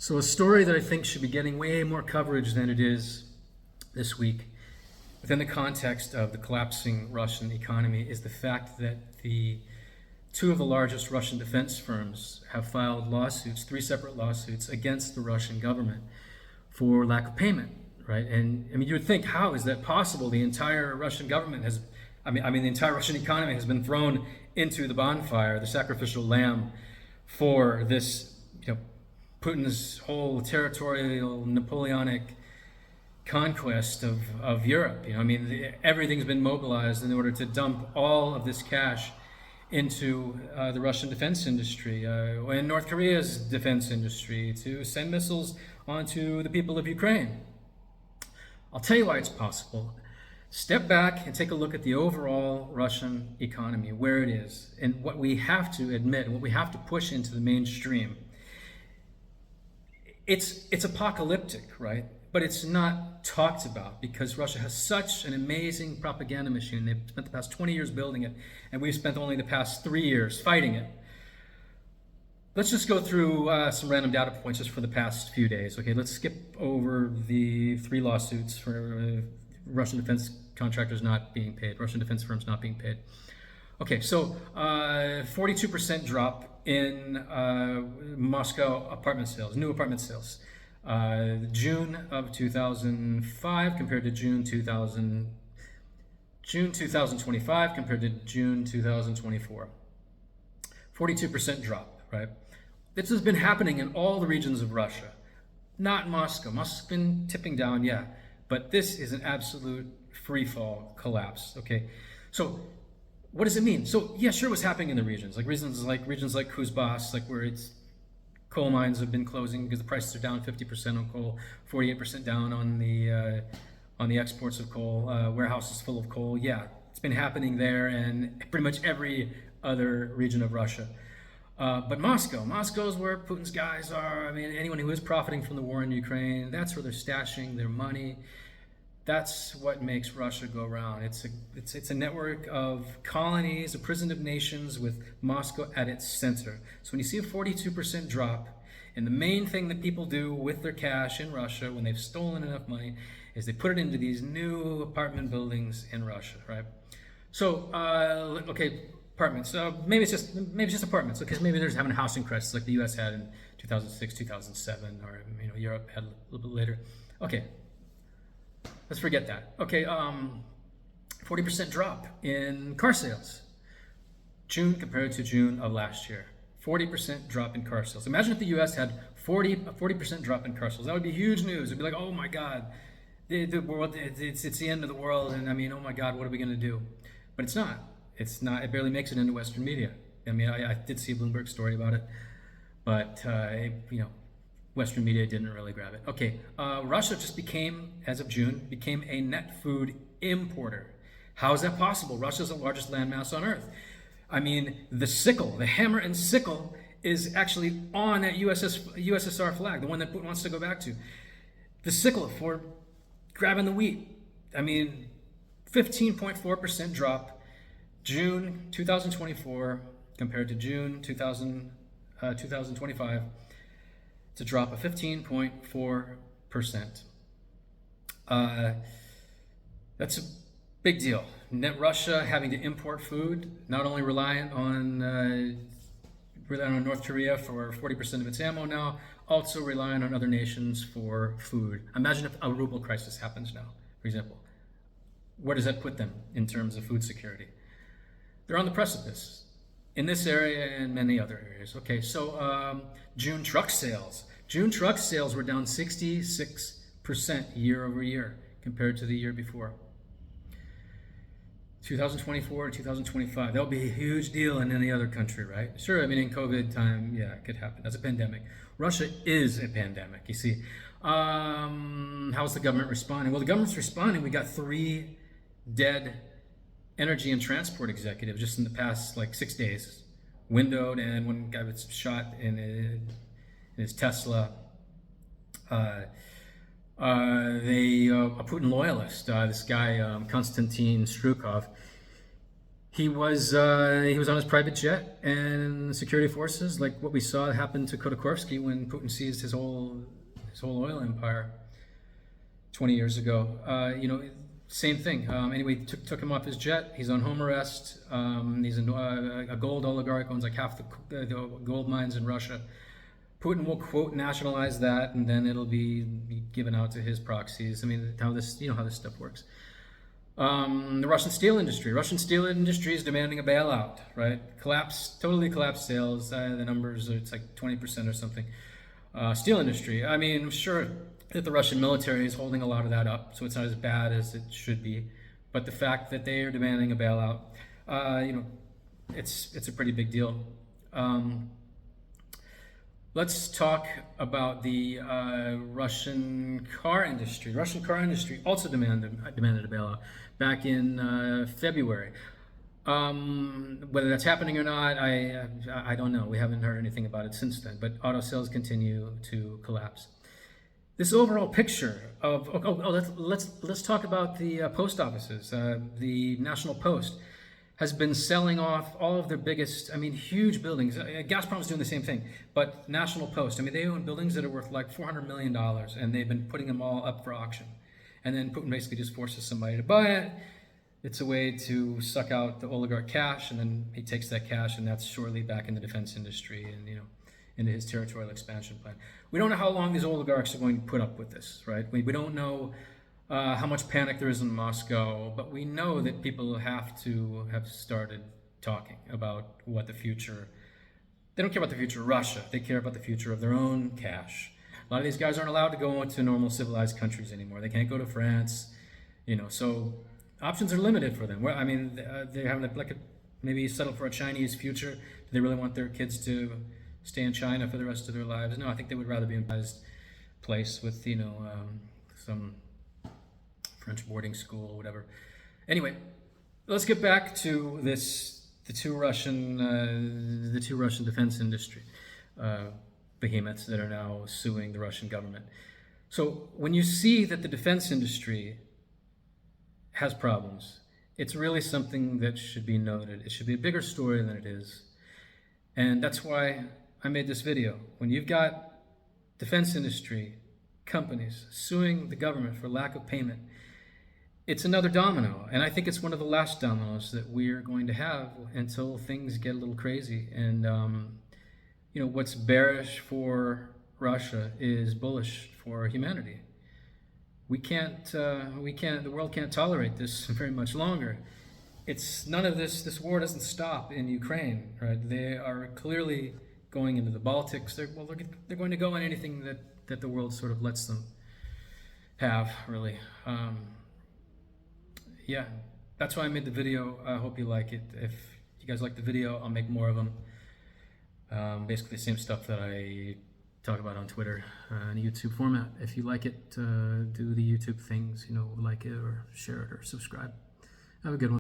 So a story that I think should be getting way more coverage than it is this week, within the context of the collapsing Russian economy, is the fact that the two of the largest Russian defense firms have filed lawsuits, three separate lawsuits, against the Russian government for lack of payment, right? And I mean, you would think, how is that possible? The entire Russian government has, the entire Russian economy has been thrown into the bonfire, the sacrificial lamb, for this, Putin's whole territorial Napoleonic conquest of Europe. Everything's been mobilized in order to dump all of this cash into the Russian defense industry and North Korea's defense industry to send missiles onto the people of Ukraine. I'll tell you why it's possible. Step back and take a look at the overall Russian economy, where it is, and what we have to admit, what we have to push into the mainstream. It's apocalyptic, right? But it's not talked about because Russia has such an amazing propaganda machine. They've spent the past 20 years building it, and we've spent only the past 3 years fighting it. Let's just go through some random data points just for the past few days. Okay, let's skip over the three lawsuits for Russian defense contractors not being paid, Russian defense firms not being paid. Okay, so 42% drop in Moscow apartment sales, new apartment sales. June of 2005 compared to June 2025 compared to June 2024. 42% drop, right? This has been happening in all the regions of Russia, not Moscow. Moscow's been tipping down, yeah, but this is an absolute free fall collapse, okay? So what does it mean? So yeah, sure, what's happening in the regions like Kuzbas, like where it's coal mines have been closing because the prices are down 50% on coal, 48% down on the exports of coal, warehouses full of coal. Yeah, it's been happening there and pretty much every other region of Russia. But Moscow's where Putin's guys are. I mean, anyone who is profiting from the war in Ukraine, that's where they're stashing their money. That's what makes Russia go round. It's a network of colonies, a prison of nations with Moscow at its center. So when you see a 42% drop, and the main thing that people do with their cash in Russia when they've stolen enough money is they put it into these new apartment buildings in Russia, right? So, okay, apartments. Maybe it's just apartments, because maybe they're just having a housing crisis like the U.S. had in 2006, 2007, or Europe had a little bit later. Okay. Let's forget that. Okay, 40% drop in car sales. June compared to June of last year. 40% drop in car sales. Imagine if the US had a 40% drop in car sales. That would be huge news. It'd be like, oh my God, the world, it's the end of the world. And oh my God, what are we gonna do? But it's not. It's not. It barely makes it into Western media. I did see a Bloomberg story about it, but Western media didn't really grab it. Okay, Russia just became, as of June, a net food importer. How is that possible? Russia's the largest landmass on Earth. The sickle, the hammer and sickle, is actually on that USSR flag, the one that Putin wants to go back to. The sickle for grabbing the wheat. 15.4% drop, June 2024 compared to June 2025. It's a drop of 15.4%. That's a big deal. Russia having to import food, not only reliant on North Korea for 40% of its ammo now, also relying on other nations for food. Imagine if a ruble crisis happens now, for example. Where does that put them in terms of food security? They're on the precipice in this area and many other areas. Okay, so June truck sales. June truck sales were down 66% year over year compared to the year before. 2024 and 2025, that'll be a huge deal in any other country, right? Sure, in COVID time, yeah, it could happen. That's a pandemic. Russia is a pandemic, you see. How's the government responding? Well, the government's responding. We got 3 dead energy and transport executives just in the past 6 days. Windowed, and one guy was shot in his Tesla. A Putin loyalist, this guy Konstantin Strukov, He was on his private jet, and security forces, like what we saw happen to Khodorkovsky when Putin seized his whole oil empire 20 years ago. Same thing. Anyway, took him off his jet. He's on home arrest. He's a gold oligarch, owns like half the gold mines in Russia. Putin will quote nationalize that, and then it'll be given out to his proxies. I mean, how this stuff works. The Russian steel industry. Russian steel industry is demanding a bailout, right? Totally collapsed sales. The numbers, it's like 20% or something. Steel industry. I mean, I'm sure that the Russian military is holding a lot of that up, so it's not as bad as it should be. But the fact that they are demanding a bailout, it's a pretty big deal. Let's talk about the Russian car industry. Russian car industry also demanded a bailout back in February. Whether that's happening or not, I don't know. We haven't heard anything about it since then. But auto sales continue to collapse. This overall picture of let's talk about the post offices. The National Post has been selling off all of their biggest, huge buildings. Gazprom's doing the same thing, but National Post, they own buildings that are worth like $400 million, and they've been putting them all up for auction. And then Putin basically just forces somebody to buy it. It's a way to suck out the oligarch cash, and then he takes that cash, and that's surely back in the defense industry and into his territorial expansion plan. We don't know how long these oligarchs are going to put up with this, right? We don't know how much panic there is in Moscow, but we know that people have started talking about what the future. They don't care about the future of Russia. They care about the future of their own cash. A lot of these guys aren't allowed to go into normal civilized countries anymore. They can't go to France, so options are limited for them. They're having to maybe settle for a Chinese future. Do they really want their kids to stay in China for the rest of their lives? No, I think they would rather be in a place with some French boarding school or whatever. Anyway, let's get back to the two Russian defense industry behemoths that are now suing the Russian government. So when you see that the defense industry has problems, it's really something that should be noted. It should be a bigger story than it is. And that's why I made this video. When you've got defense industry companies suing the government for lack of payment, it's another domino, and I think it's one of the last dominoes that we're going to have until things get a little crazy. And what's bearish for Russia is bullish for humanity. The world can't tolerate this very much longer. This war doesn't stop in Ukraine, right? They are clearly going into the Baltics. They're going to go on anything that the world sort of lets them have, really. Yeah, that's why I made the video. I hope you like it. If you guys like the video, I'll make more of them. Basically the same stuff that I talk about on Twitter in a YouTube format. If you like it, do the YouTube things, like it or share it or subscribe. Have a good one.